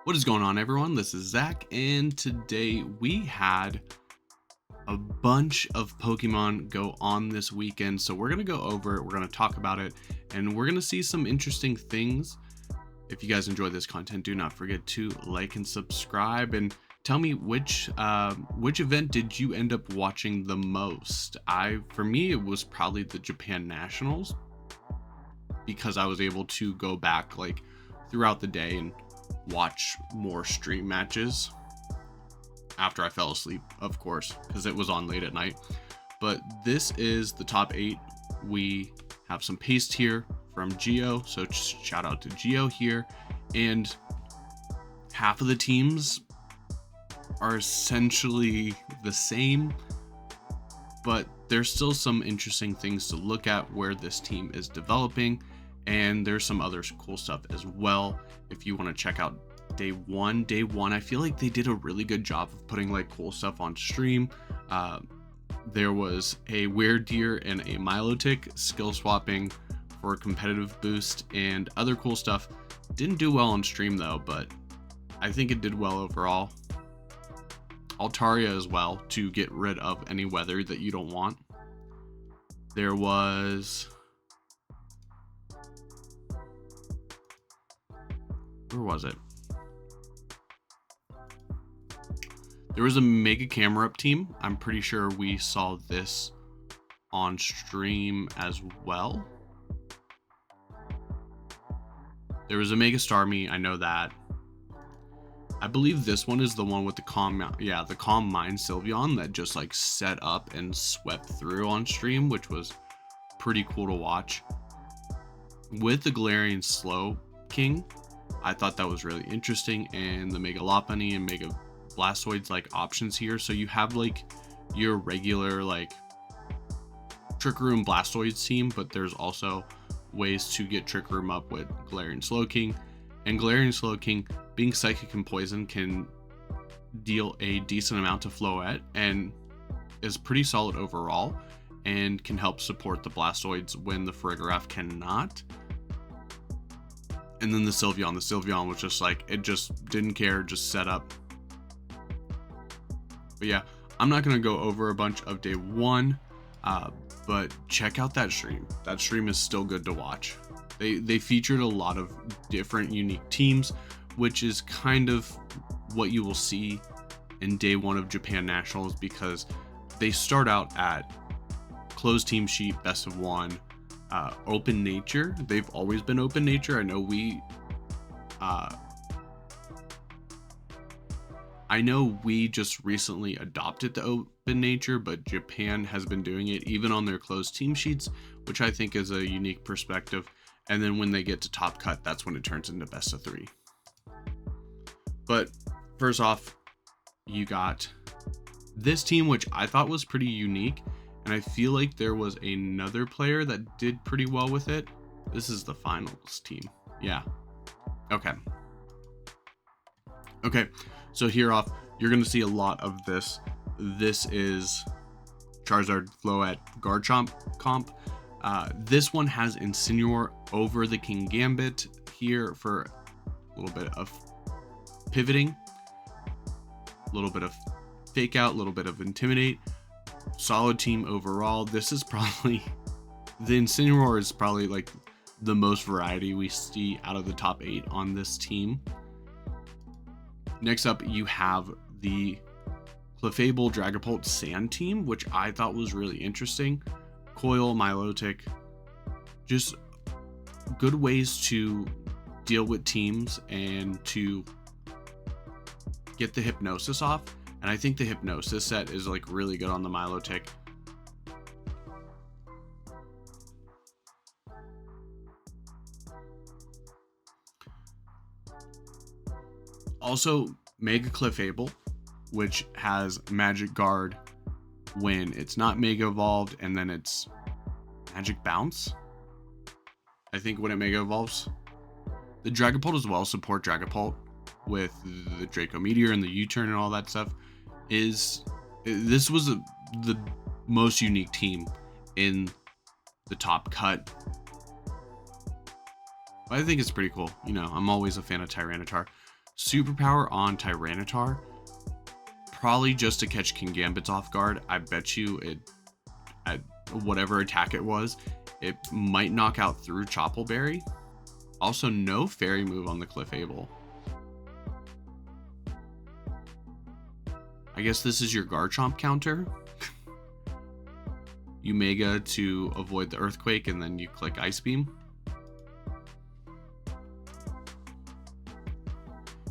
What is going on, everyone? This is Zach, and today we had a bunch of Pokemon go on this weekend. So we're going to go over it, we're going to talk about it, and we're going to see some interesting things. If you guys enjoy this content, do not forget to like and subscribe, and tell me which event did you end up watching the most. For me, it was probably the Japan Nationals, because I was able to go back like throughout the day and watch more stream matches after I fell asleep, of course, because it was on late at night. But this is the top 8. We have some paste here from Geo, so shout out to Geo here. And half of the teams are essentially the same, but there's still some interesting things to look at where this team is developing, and there's some other cool stuff as well. If you want to check out day one, I feel like they did a really good job of putting like cool stuff on stream. There was a Weirdeer and a Milotic skill swapping for a competitive boost and other cool stuff. Didn't do well on stream though, but I think it did well overall. Altaria as well, to get rid of any weather that you don't want. There was... where was it? There was a Mega Camera Up team. I'm pretty sure we saw this on stream as well. There was a Mega Starmie, I know that. I believe this one is the one with the Calm Mind Sylveon that just like set up and swept through on stream, which was pretty cool to watch. With the Galarian Slow King, I thought that was really interesting, and the Mega Lopunny and Mega Blastoids like options here. So you have like your regular like Trick Room Blastoids team, but there's also ways to get Trick Room up with Galarian Slowking. And Galarian Slowking, being Psychic and Poison, can deal a decent amount of Floette and is pretty solid overall, and can help support the Blastoids when the Farigiraf cannot. And then the Sylveon was just like, it just didn't care, just set up. But yeah, I'm not going to go over a bunch of day one, but check out that stream. That stream is still good to watch. They featured a lot of different unique teams, which is kind of what you will see in day one of Japan Nationals, because they start out at closed team sheet, best of one, open nature. They've always been open nature. I know we just recently adopted the open nature, but Japan has been doing it even on their closed team sheets, which I think is a unique perspective. And then when they get to top cut, that's when it turns into best of 3. But first off, you got this team, which I thought was pretty unique, and I feel like there was another player that did pretty well with it. This is the finals team. Yeah. Okay. So here off, you're going to see a lot of this. This is Charizard Floette Garchomp comp. This one has Incineroar over the King Gambit here for a little bit of pivoting, a little bit of fake out, a little bit of intimidate. Solid team overall. This is probably, the Incineroar is probably like the most variety we see out of the top 8 on this team. Next up, you have the Clefable Dragapult Sand team, which I thought was really interesting. Coil, Milotic, just good ways to deal with teams and to get the Hypnosis off. And I think the Hypnosis set is like really good on the Milotic. Also, Mega Clefable, which has Magic Guard when it's not Mega Evolved, and then it's Magic Bounce, I think, when it Mega Evolves. The Dragapult as well, support Dragapult with the Draco Meteor and the U-turn and all that stuff. This was the most unique team in the top cut. I think it's pretty cool. You know, I'm always a fan of Tyranitar. Superpower on Tyranitar, probably just to catch King Gambit's off guard. I bet you it, at whatever attack it was, it might knock out through Choppleberry. Also, no fairy move on the Clefable. I guess this is your Garchomp counter. You Mega to avoid the Earthquake, and then you click Ice Beam.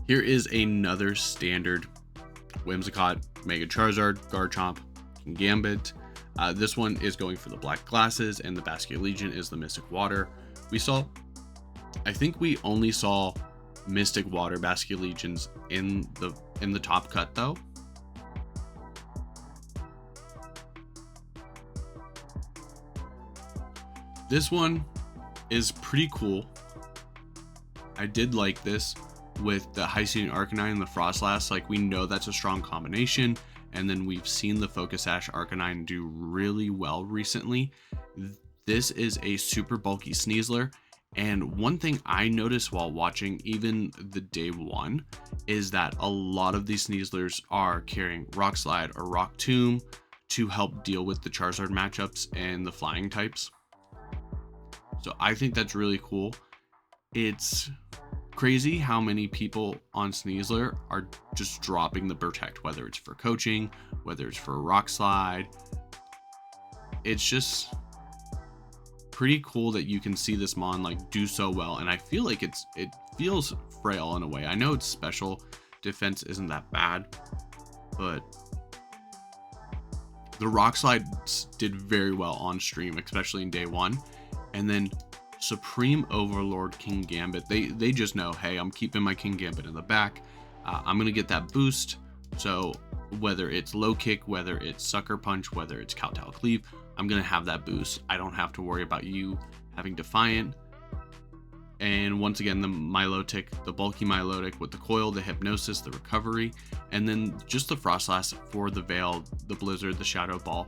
Here is another standard Whimsicott, Mega Charizard, Garchomp, and Gambit. This one is going for the black glasses, and the Basculegion is the Mystic Water. I think we only saw Mystic Water Basculegions in the top cut though. This one is pretty cool. I did like this with the Hyacinth Arcanine and the Frostlass. Like, we know that's a strong combination, and then we've seen the Focus Sash Arcanine do really well recently. This is a super bulky Sneasler, and one thing I noticed while watching even the day one is that a lot of these Sneaslers are carrying Rock Slide or Rock Tomb to help deal with the Charizard matchups and the flying types. So I think that's really cool. It's crazy how many people on Sneasler are just dropping the Protect, whether it's for coaching, whether it's for Rock Slide. It's just pretty cool that you can see this Mon like do so well, and I feel like it feels frail in a way. I know its special defense isn't that bad, but the Rock Slide did very well on stream, especially in day one. And then Supreme Overlord King Gambit, they just know, hey, I'm keeping my King Gambit in the back. I'm gonna get that boost. So whether it's low kick, whether it's sucker punch, whether it's kowtow cleave, I'm gonna have that boost. I don't have to worry about you having Defiant. And once again, the Milotic, the bulky Milotic with the coil, the hypnosis, the recovery, and then just the Frostlass for the Veil, the Blizzard, the Shadow Ball.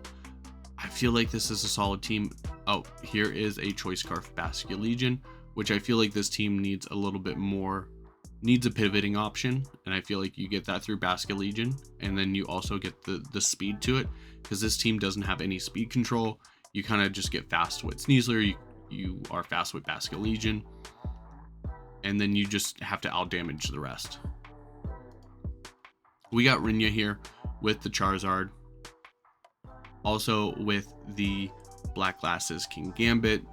I feel like this is a solid team. Oh, here is a Choice Scarf Basculegion, which I feel like this team needs a little bit more, needs a pivoting option, and I feel like you get that through Basculegion, and then you also get the speed to it, because this team doesn't have any speed control. You kind of just get fast with Sneasler, you are fast with Basculegion, and then you just have to out damage the rest. We got Rinya here with the Charizard, also with the Black Glasses King Gambit.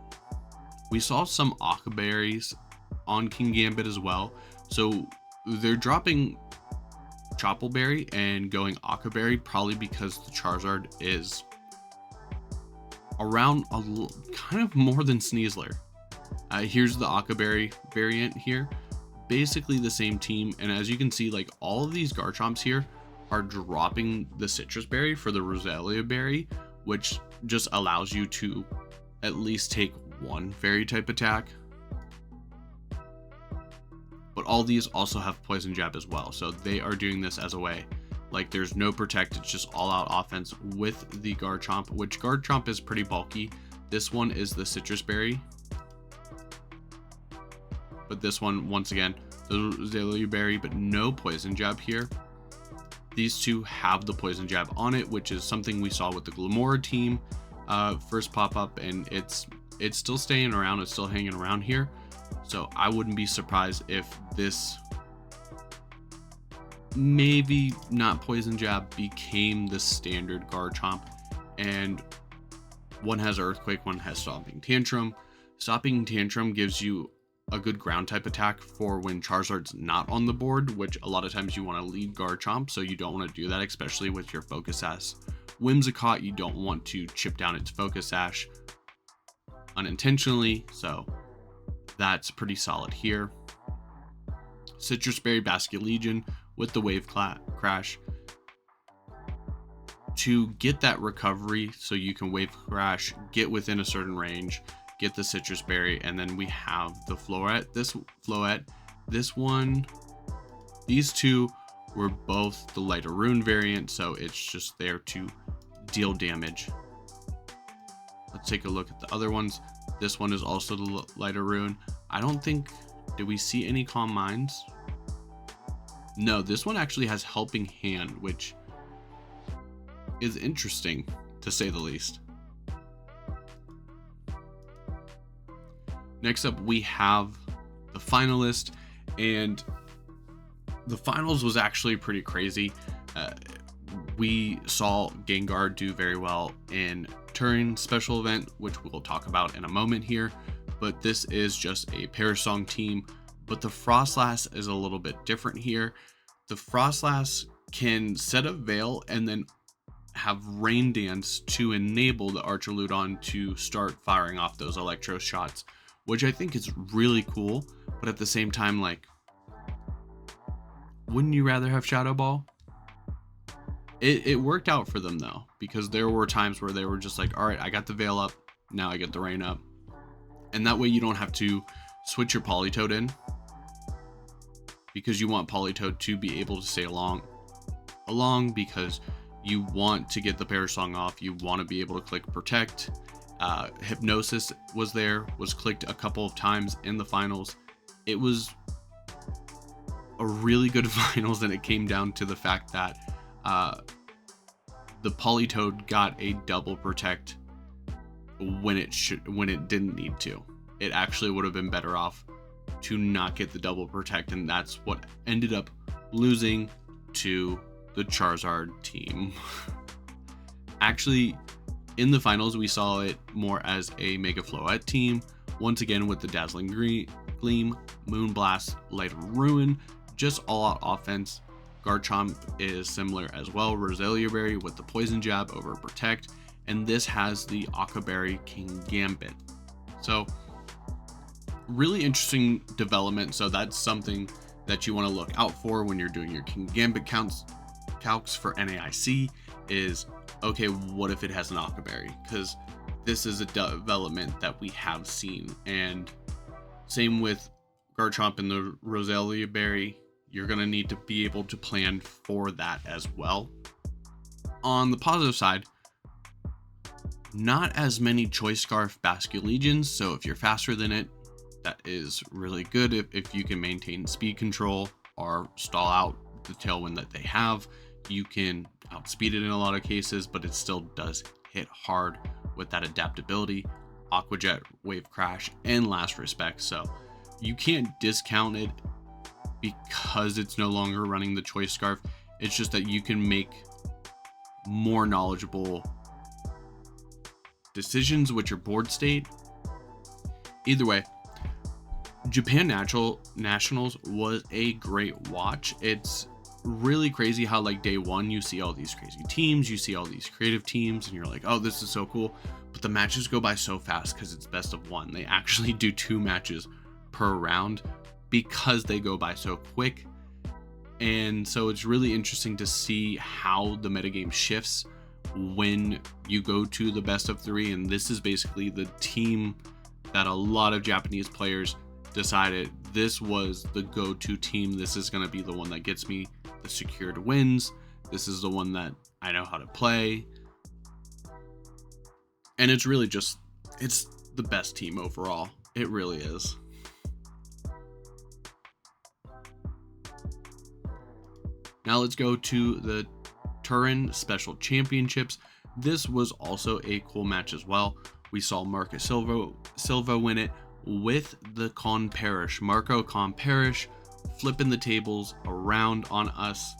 We saw some Aqua Berries on King Gambit as well, so they're dropping Choppleberry and going Aqua Berry probably because the Charizard is around kind of more than Sneasler. Here's the Aqua Berry variant here, basically the same team, and as you can see, like, all of these Garchomps here are dropping the Citrus Berry for the Roselia Berry, which just allows you to at least take one fairy type attack. But all these also have Poison Jab as well, so they are doing this as a way. Like, there's no Protect, it's just all out offense with the Garchomp, which Garchomp is pretty bulky. This one is the Citrus Berry, but this one, once again, the Roselia Berry, but no Poison Jab here. These two have the Poison Jab on it, which is something we saw with the Glamora team first pop up, and it's still staying around, it's still hanging around here. So I wouldn't be surprised if this, maybe not Poison Jab, became the standard Garchomp, and one has Earthquake, one has Stomping Tantrum. Stomping Tantrum gives you a good ground type attack for when Charizard's not on the board, which a lot of times you want to lead Garchomp, so you don't want to do that, especially with your Focus Sash Whimsicott. You don't want to chip down its Focus Sash unintentionally, so that's pretty solid here. Citrus Berry Basculegion with the Wave Crash to get that recovery, so you can Wave Crash, get within a certain range, get the Citrus Berry, and then we have the Floette. This one, these two were both the Lighter Rune variant, so it's just there to deal damage. Let's take a look at the other ones. This one is also the Lighter Rune. I don't think, did we see any Calm Minds? No, this one actually has Helping Hand, which is interesting to say the least. Next up, we have the finalist, and the finals was actually pretty crazy. We saw Gengar do very well in Turin Special Event, which we'll talk about in a moment here, but this is just a Parasong team. But the Frostlass is a little bit different here. The Frostlass can set a veil and then have Rain Dance to enable the Archaludon to start firing off those electro shots, which I think is really cool. But at the same time, like, wouldn't you rather have Shadow Ball? It worked out for them though, because there were times where they were just like, all right, I got the Veil up, now I get the Rain up. And that way you don't have to switch your Politoed in, because you want Politoed to be able to stay along because you want to get the Parasong off. You want to be able to click Protect. Hypnosis was clicked a couple of times in the finals. It was a really good finals, and it came down to the fact that the Politoed got a double Protect when it didn't need to. It actually would have been better off to not get the double Protect, and that's what ended up losing to the Charizard team. Actually, in the finals, we saw it more as a Mega Floette team, once again with the Dazzling Gleam, Moonblast, Light of Ruin, just all-out offense. Garchomp is similar as well, Roselia Berry with the Poison Jab over Protect, and this has the Berry King Gambit. So, really interesting development. So that's something that you want to look out for when you're doing your King Gambit calcs for NAIC is, okay, what if it has an Berry? Because this is a development that we have seen. And same with Garchomp and the Roselia Berry, you're going to need to be able to plan for that as well. On the positive side, not as many Choice Scarf Basculegions, so if you're faster than it, that is really good. If you can maintain speed control or stall out the tailwind that they have, you can outspeed it in a lot of cases, but it still does hit hard with that adaptability, Aqua Jet, Wave Crash, and Last Respect. So you can't discount it because it's no longer running the Choice Scarf. It's just that you can make more knowledgeable decisions with your board state. Either way, Japan Nationals was a great watch. It's really crazy how, like, day one you see all these crazy teams, you see all these creative teams, and you're like, oh, this is so cool. But the matches go by so fast because it's best of one. They actually do 2 matches per round because they go by so quick. And so it's really interesting to see how the metagame shifts when you go to the best of 3. And this is basically the team that a lot of Japanese players decided this was the go-to team. This is going to be the one that gets me the secured wins. This is the one that I know how to play. And it's really just, it's the best team overall. It really is. Now let's go to the Turin Special Championships. This was also a cool match as well. We saw Marco Silva win it with the Con Parish. Marco Con Parish flipping the tables around on us.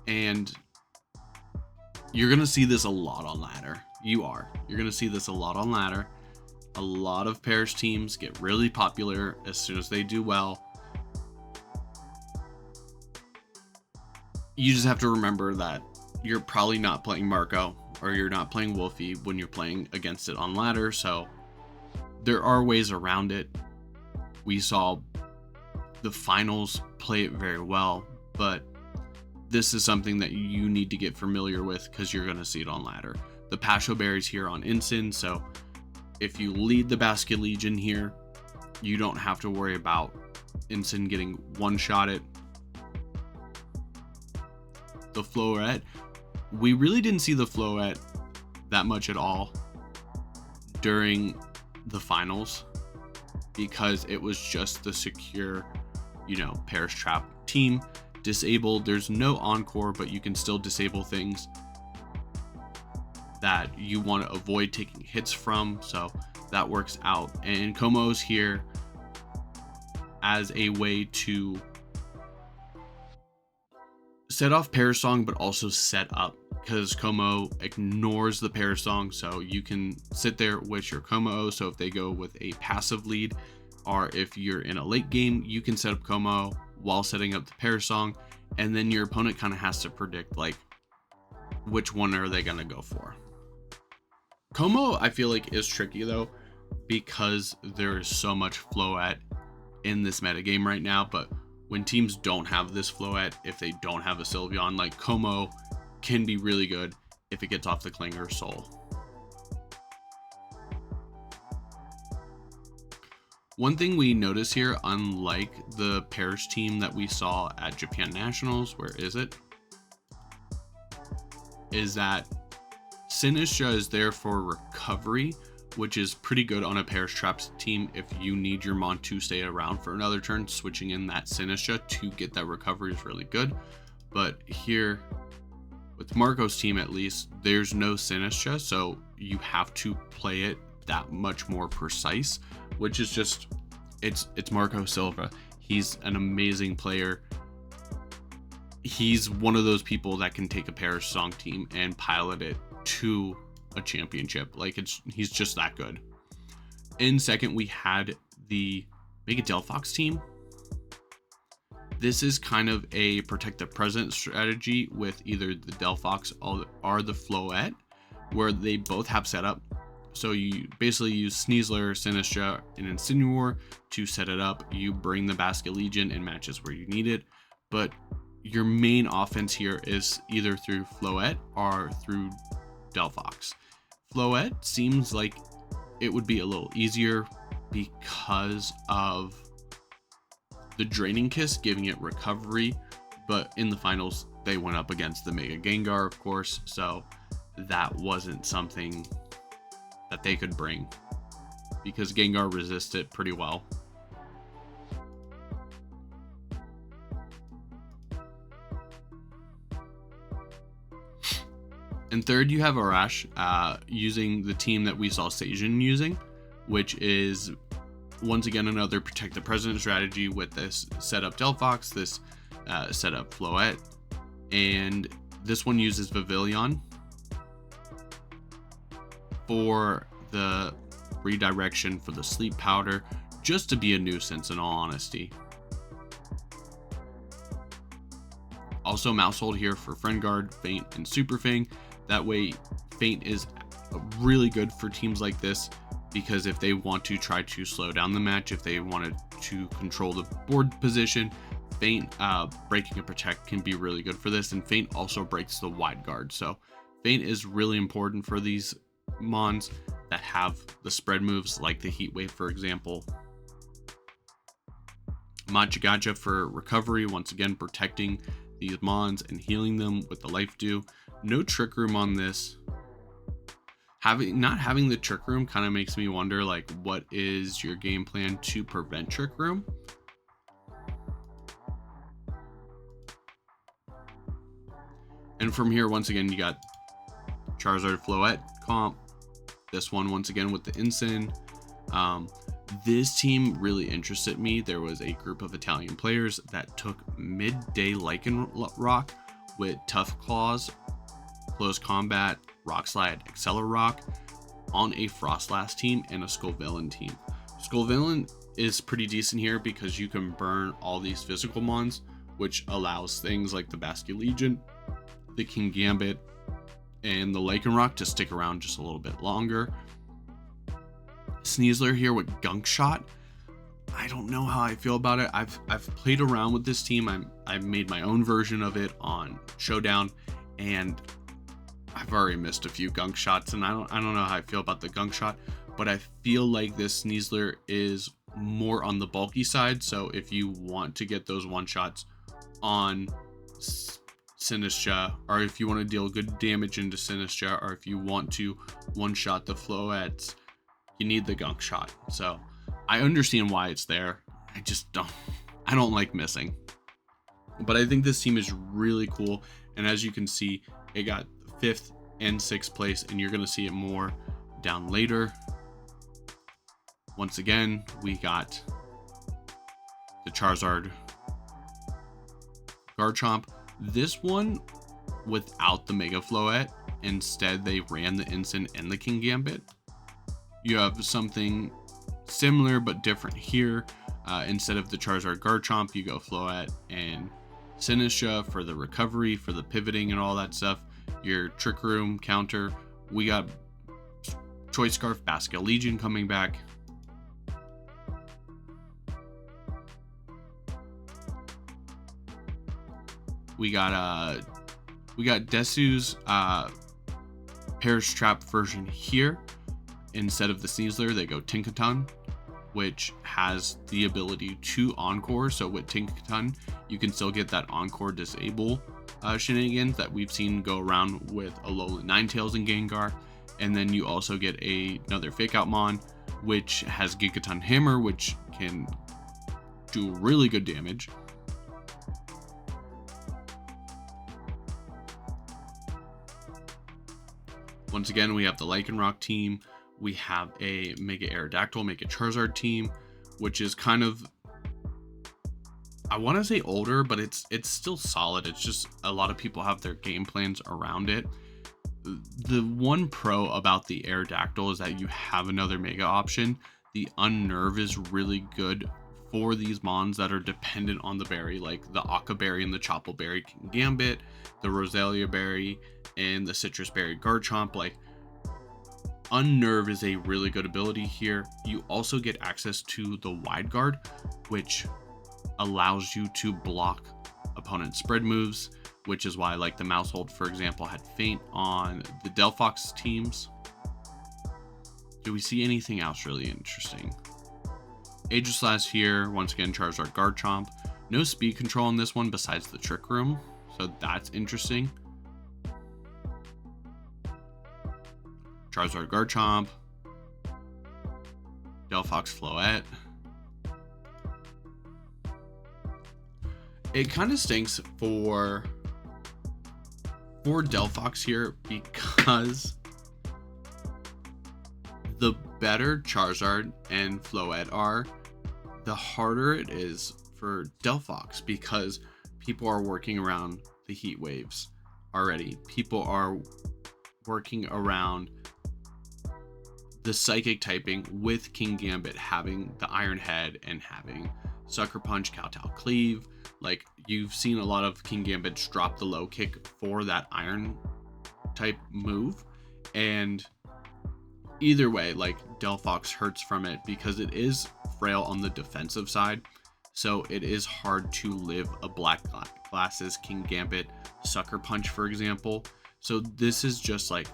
And you're going to see this a lot on ladder. You're going to see this a lot on ladder. A lot of Parish teams get really popular as soon as they do well. You just have to remember that you're probably not playing Marco or you're not playing Wolfie when you're playing against it on ladder. So there are ways around it. We saw the finals play it very well, but this is something that you need to get familiar with because you're going to see it on ladder. The Pasho Berry's here on Ensign, so if you lead the Basculegion here, you don't have to worry about Ensign getting one-shotted. The Floette, we really didn't see the Floette that much at all during the finals because it was just the secure, Parish Trap team. disabled. There's no encore, but you can still disable things that you want to avoid taking hits from, so that works out. And Komo's here as a way to set off Parasong, but also set up, because Como ignores the Parasong, so you can sit there with your Como. So if they go with a passive lead, or if you're in a late game, you can set up Como while setting up the Parasong, and then your opponent kind of has to predict like which one are they going to go for. Como, I feel like, is tricky though, because there is so much Floette in this metagame right now. But when teams don't have this Floette, if they don't have a Sylveon, like Como can be really good if it gets off the Klinger Soul. One thing we notice here, unlike the Pairs team that we saw at Japan Nationals, where is it? Is that Sinistcha is there for recovery, which is pretty good on a Pairs Traps team. If you need your Mon to stay around for another turn, switching in that Sinistcha to get that recovery is really good. But here, with Marco's team at least, there's no Sinistcha, so you have to play it that much more precise, which is just, it's Marco Silva. He's an amazing player. He's one of those people that can take a Parasong team and pilot it to a championship. Like, he's just that good. In second, we had the Mega Delphox team. This is kind of a protect the present strategy with either the Delphox or the Floette, where they both have setup. So you basically use Sneasler, Sinistcha, and Incineroar to set it up. You bring the Basket Legion in matches where you need it, but your main offense here is either through Floette or through Delphox. Floette seems like it would be a little easier because of the Draining Kiss giving it recovery, but in the finals they went up against the Mega Gengar, of course, so that wasn't something that they could bring because Gengar resisted pretty well. And third, you have Arash using the team that we saw Seijun using, which is once again another protect the president strategy with this setup Delphox, this setup Floette, and this one uses Vivillon for the redirection for the sleep powder, just to be a nuisance in all honesty. Also Mousehold here for Friend Guard, Feint, and Super Fang. That way Feint is really good for teams like this, because if they want to try to slow down the match, if they wanted to control the board position, Feint breaking a protect can be really good for this. And Feint also breaks the wide guard, so Feint is really important for these Mons that have the spread moves like the Heat Wave, for example. Machagacha for recovery, once again protecting these Mons and healing them with the Life Dew. No Trick Room on this. Not having the Trick Room kind of makes me wonder, like, what is your game plan to prevent Trick Room? And from here, once again, you got Charizard Floette comp. This one, once again, with the Incin. This team really interested me. There was a group of Italian players that took midday Lycanroc with Tough Claws, Close Combat, Rock Slide, Accelerock on a Frostlass team and a Scovillain team. Scovillain is pretty decent here because you can burn all these physical mons, which allows things like the Basket Legion, the King Gambit, and the Lycanroc to stick around just a little bit longer. Sneasler here with Gunk Shot. I don't know how I feel about it. I've played around with this team. I've made my own version of it on Showdown, and I've already missed a few Gunk Shots, and I don't know how I feel about the Gunk Shot, but I feel like this Sneasler is more on the bulky side. So if you want to get those one shots on Sinistcha, or if you want to deal good damage into Sinistcha, or if you want to one shot the Floettes, you need the Gunk Shot. So I understand why it's there. I don't like missing. But I think this team is really cool. And as you can see, it got 5th and 6th place, and you're going to see it more down later. Once again, we got the Charizard Garchomp. This one without the Mega Floette. Instead, they ran the Instant and the King Gambit. You have something similar but different here. Instead of the Charizard Garchomp, you go Floette and Sinistcha for the recovery, for the pivoting and all that stuff. Your Trick Room counter. We got Choice Scarf, Basket Legion coming back. We got Desu's Perish Trap version here. Instead of the Sneasler, they go Tinkaton, which has the ability to Encore. So with Tinkaton, you can still get that Encore disable shenanigans that we've seen go around with Alolan Ninetales and Gengar. And then you also get another Fake Out Mon, which has Gigaton Hammer, which can do really good damage. Once again, we have the Lycanroc team. We have a Mega Aerodactyl, Mega Charizard team, which is kind of, I want to say older, but it's still solid. It's just a lot of people have their game plans around it. The one pro about the Aerodactyl is that you have another Mega option. The Unnerve is really good for these Mons that are dependent on the berry, like the Occa Berry and the Chople Berry Gambit, the Roselia Berry, and the Citrus Berry Garchomp. Like, Unnerve is a really good ability here. You also get access to the Wide Guard, which allows you to block opponent spread moves, which is why, like, the Mousehold, for example, had Feint on the Delphox teams. Do we see anything else really interesting? Aegislash here, once again, Charizard Garchomp. No speed control on this one besides the Trick Room, so that's interesting. Charizard Garchomp, Delphox Floette. It kind of stinks for Delphox here, because the better Charizard and Floette are, the harder it is for Delphox, because people are working around the heat waves already. People are working around the psychic typing with King Gambit having the Iron Head and having Sucker Punch, Kowtow Cleave. Like, you've seen a lot of King Gambits drop the low kick for that Iron type move, and either way, like, Delphox hurts from it because it is frail on the defensive side. So it is hard to live a Black Glasses King Gambit Sucker Punch, for example. So this is just like,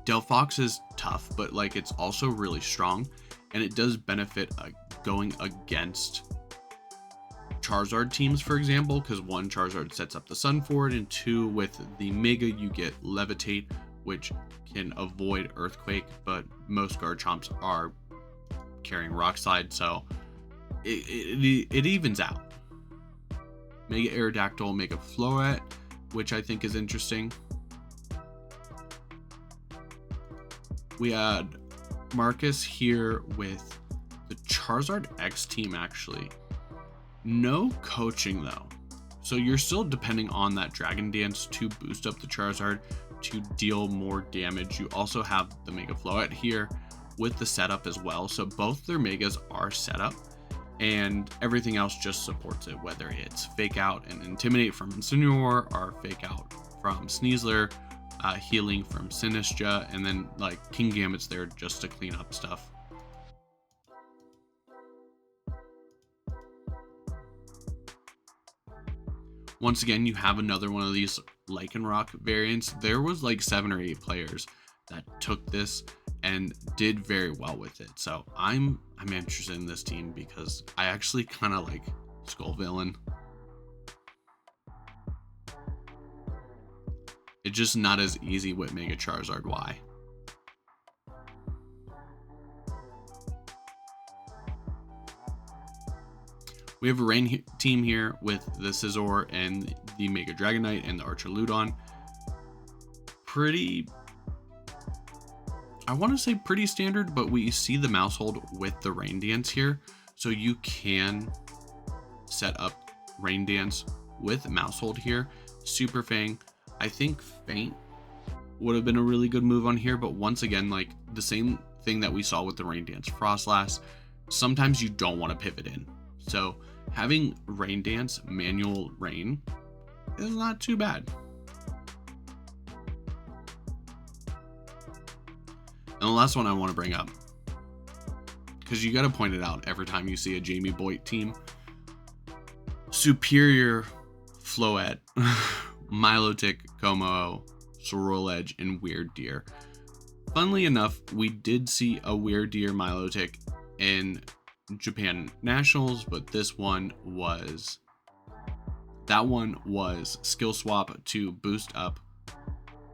Delphox is tough, but like, it's also really strong, and it does benefit going against Charizard teams, for example, because one, Charizard sets up the Sun for it, and two, with the Mega you get Levitate, which can avoid Earthquake, but most Garchomps are carrying Rock Slide, so it evens out. Mega Aerodactyl, Mega Floette, which I think is interesting. We had Marcus here with the Charizard X team, actually. No coaching though. So you're still depending on that Dragon Dance to boost up the Charizard to deal more damage. You also have the Mega Floette here with the setup as well. So both their Megas are set up, and everything else just supports it, whether it's Fake Out and Intimidate from Incineroar, or Fake Out from Sneasler, healing from Sinistcha, and then like King Gambit's there just to clean up stuff. Once again, you have another one of these Lycanroc variants. There was like 7 or 8 players that took this and did very well with it. So I'm interested in this team because I actually kind of like Skull Villain. It's just not as easy with Mega Charizard Y. We have a rain team here with the Scizor and the Mega Dragonite and the Archaludon. Pretty, I want to say pretty standard, but we see the Maushold with the Rain Dance here. So you can set up Rain Dance with Maushold here. Super Fang. I think Faint would have been a really good move on here, but once again, like the same thing that we saw with the Rain Dance Frostlass, sometimes you don't want to pivot in. So having Rain Dance Manual Rain is not too bad. And the last one I want to bring up, because you got to point it out every time you see a Jamie Boyd team. Superior Floette, Milotic, Como, Swirledge, and Weird Deer. Funnily enough, we did see a Weird Deer Milotic in Japan Nationals, but this one was, that one was skill swap to boost up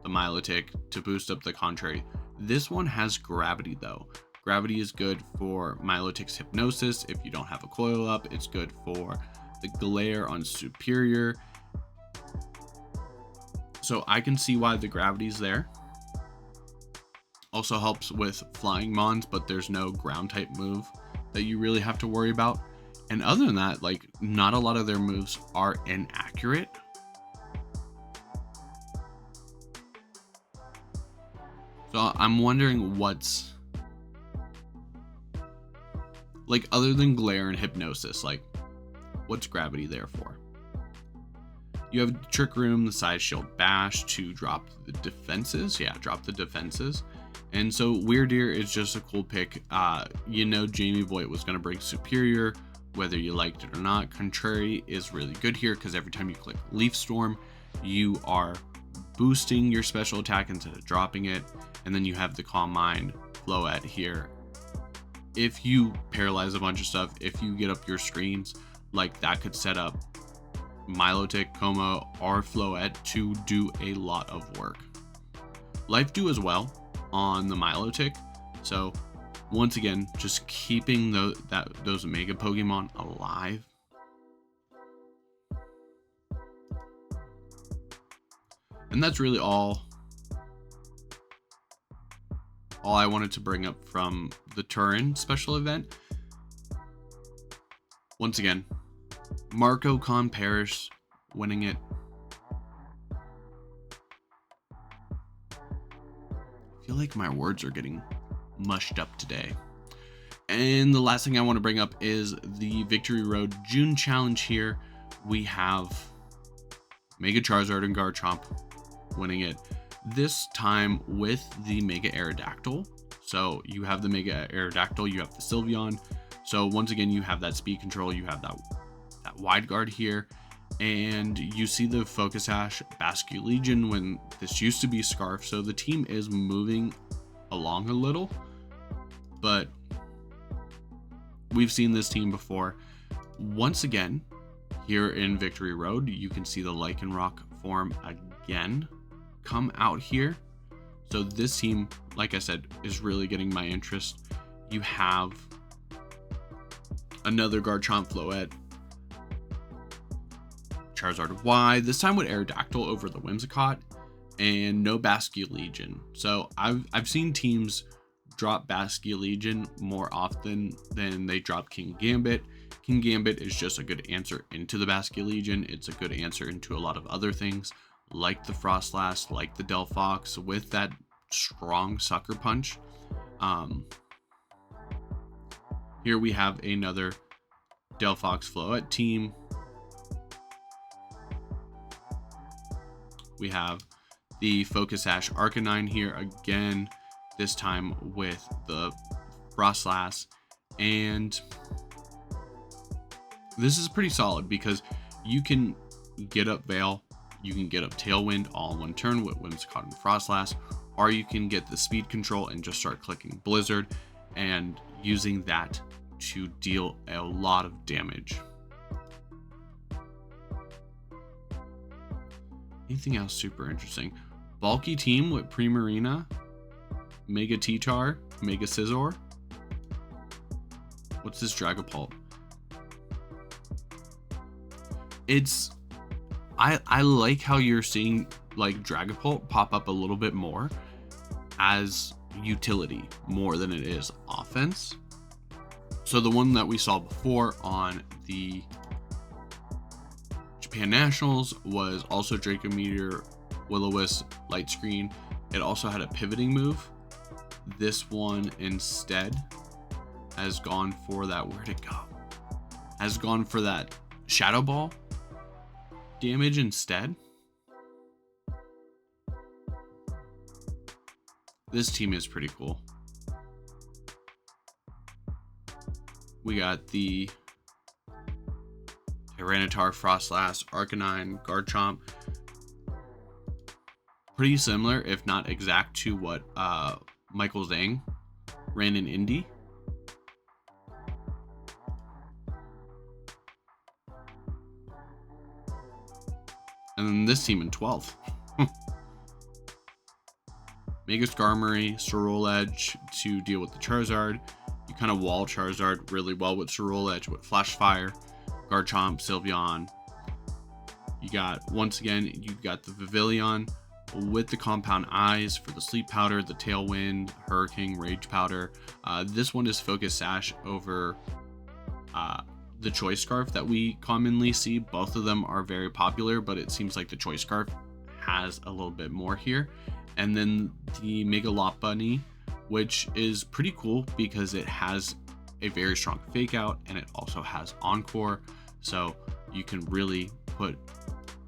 the Milotic, to boost up the Contrary. This one has Gravity though. Gravity is good for Milotic's Hypnosis. If you don't have a coil up, it's good for the Glare on Superior. So I can see why the Gravity's there. Also helps with flying Mons, but there's no ground type move that you really have to worry about. And other than that, like, not a lot of their moves are inaccurate. So I'm wondering what's, like, other than Glare and Hypnosis, like, what's Gravity there for? You have Trick Room, the Size Shield Bash to drop the defenses. Yeah, drop the defenses. And so Weird Deer is just a cool pick. You know, Jamie Boyd was going to bring Superior, whether you liked it or not. Contrary is really good here because every time you click Leaf Storm, you are boosting your special attack instead of dropping it. And then you have the Calm Mind Floette here. If you paralyze a bunch of stuff, if you get up your screens, like that could set up Milotic, Como, or Floette to do a lot of work. Life Dew as well on the Milotic. So once again, just keeping those Mega Pokemon alive. And that's really all I wanted to bring up from the Turin Special Event. Once again, Marco Con Paris winning it. I feel like my words are getting mushed up today. And the last thing I want to bring up is the Victory Road June Challenge here. We have Mega Charizard and Garchomp winning it. This time with the Mega Aerodactyl. So you have the Mega Aerodactyl, you have the Sylveon. So once again, you have that speed control, you have that wide guard here, and you see the Focus Ash Basculegion when this used to be Scarf. So the team is moving along a little, but we've seen this team before. Once again, here in Victory Road, you can see the Lycanroc form again come out here. So this team, like I said, is really getting my interest. You have another Garchomp Floette, Charizard Y, this time with Aerodactyl over the Whimsicott, and no Basculegion. So I've seen teams drop Basculegion more often than they drop King Gambit. King Gambit is just a good answer into the Basculegion. It's a good answer into a lot of other things, like the Frostlass, like the Delphox, with that strong Sucker Punch. Here we have another Delphox Floette team. We have the Focus Ash Arcanine here again, this time with the Frostlass. And this is pretty solid because you can get up Veil, you can get up Tailwind all in one turn with Whimsicott and Frostlass, or you can get the speed control and just start clicking Blizzard and using that to deal a lot of damage. Anything else super interesting? Bulky team with Primarina, Mega T-Tar, Mega Scizor. What's this Dragapult? it's I like how you're seeing like Dragapult pop up a little bit more as utility more than it is offense. So the one that we saw before on the Japan Nationals was also Draco Meteor, Will-O-Wisp, Light Screen. It also had a pivoting move. This one instead has gone for that, where'd it go? Has gone for that Shadow Ball damage instead. This team is pretty cool. We got the Tyranitar, Frostlass, Arcanine, Garchomp. Pretty similar, if not exact, to what Michael Zhang ran in Indy. And then this team in 12th. Mega Skarmory, Sorrel Edge to deal with the Charizard. You kind of wall Charizard really well with Sorrel Edge with Flash Fire, Garchomp, Sylveon. You got, once again, you got the Vivillon with the Compound Eyes for the Sleep Powder, the Tailwind, Hurricane, Rage Powder. This one is Focus Sash over the Choice Scarf that we commonly see. Both of them are very popular, but it seems like the Choice Scarf has a little bit more here. And then the Mega Lopunny, which is pretty cool because it has a very strong Fake Out and it also has Encore. So you can really put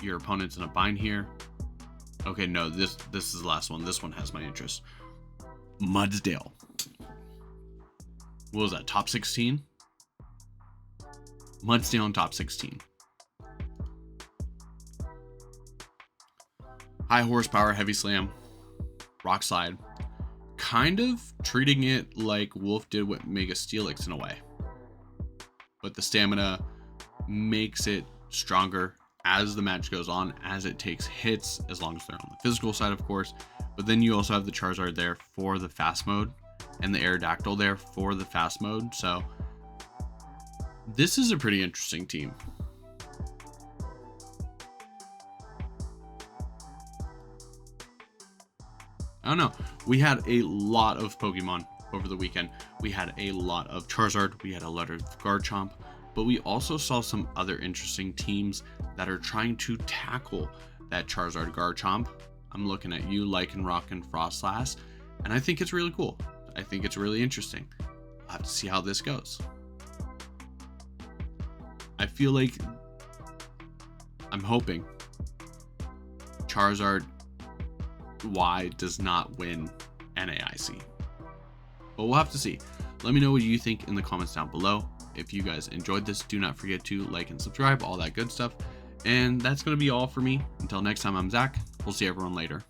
your opponents in a bind here. Okay, no, this is the last one. This one has my interest. Mudsdale. What was that, top 16? Mudsdale in top 16. High horsepower, heavy slam, rock slide. Kind of treating it like Wolf did with Mega Steelix in a way. But the stamina makes it stronger as the match goes on, as it takes hits, as long as they're on the physical side, of course. But then you also have the Charizard there for the fast mode and the Aerodactyl there for the fast mode. So this is a pretty interesting team. I don't know. We had a lot of Pokemon over the weekend. We had a lot of Charizard. We had a lot of Garchomp. But we also saw some other interesting teams that are trying to tackle that Charizard Garchomp. I'm looking at you, Lycanroc and Frostlass, and I think it's really cool. I think it's really interesting. We'll have to see how this goes. I feel like I'm hoping Charizard Y does not win NAIC, but we'll have to see. Let me know what you think in the comments down below. If you guys enjoyed this, do not forget to like and subscribe, all that good stuff. And that's going to be all for me. Until next time, I'm Zach. We'll see everyone later.